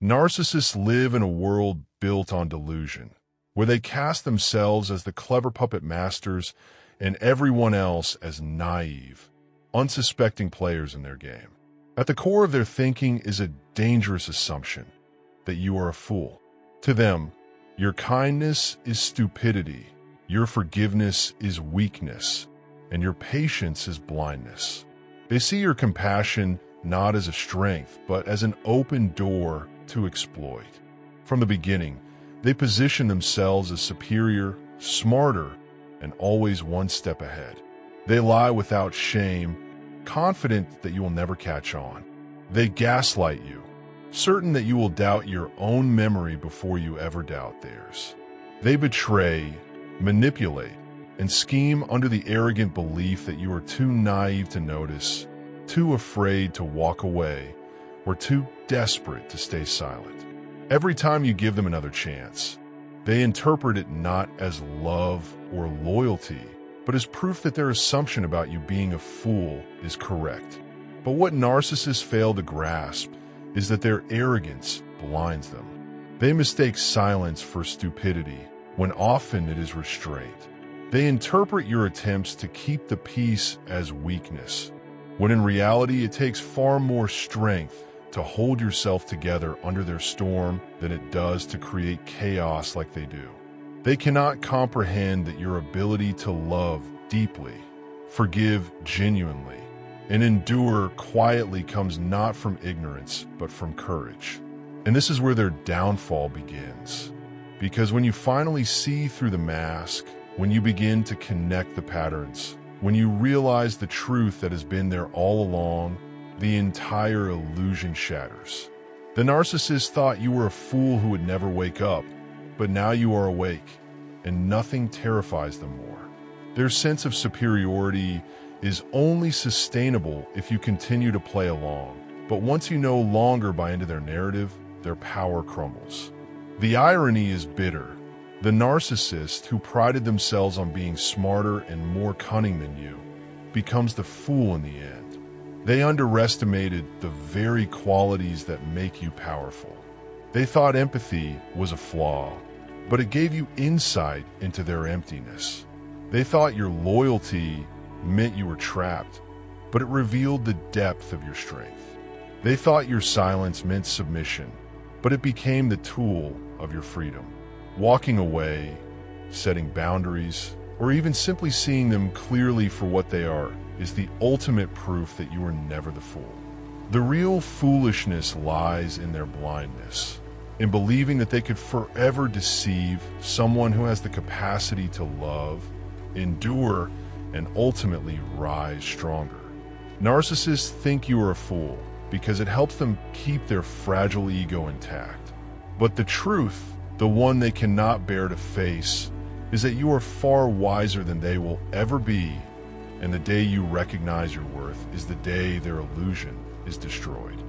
Narcissists live in a world built on delusion, where they cast themselves as the clever puppet masters and everyone else as naive, unsuspecting players in their game. At the core of their thinking is a dangerous assumption that you are a fool. To them, your kindness is stupidity, your forgiveness is weakness, and your patience is blindness. They see your compassion not as a strength, but as an open door to exploit. From the beginning, they position themselves as superior, smarter, and always one step ahead. They lie without shame, confident that you will never catch on. They gaslight you, certain that you will doubt your own memory before you ever doubt theirs. They betray, manipulate, and scheme under the arrogant belief that you are too naive to notice, too afraid to walk away, or too desperate to stay silent. Every time you give them another chance, they interpret it not as love or loyalty, but as proof that their assumption about you being a fool is correct. But what narcissists fail to grasp is that their arrogance blinds them. They mistake silence for stupidity, when often it is restraint. They interpret your attempts to keep the peace as weakness, when in reality it takes far more strength to hold yourself together under their storm than it does to create chaos like they do. They cannot comprehend that your ability to love deeply, forgive genuinely, and endure quietly comes not from ignorance, but from courage. And this is where their downfall begins. Because when you finally see through the mask, when you begin to connect the patterns, when you realize the truth that has been there all along, the entire illusion shatters. The narcissist thought you were a fool who would never wake up, but now you are awake, and nothing terrifies them more. Their sense of superiority is only sustainable if you continue to play along, but once you no longer buy into their narrative, their power crumbles. The irony is bitter. The narcissist, who prided themselves on being smarter and more cunning than you, becomes the fool in the end. They underestimated the very qualities that make you powerful. They thought empathy was a flaw, but it gave you insight into their emptiness. They thought your loyalty meant you were trapped, but it revealed the depth of your strength. They thought your silence meant submission, but it became the tool of your freedom. Walking away, setting boundaries, or even simply seeing them clearly for what they are is the ultimate proof that you were never the fool. The real foolishness lies in their blindness, in believing that they could forever deceive someone who has the capacity to love, endure, and ultimately rise stronger. Narcissists think you are a fool because it helps them keep their fragile ego intact. But the truth, the one they cannot bear to face, is that you are far wiser than they will ever be, and the day you recognize your worth is the day their illusion is destroyed.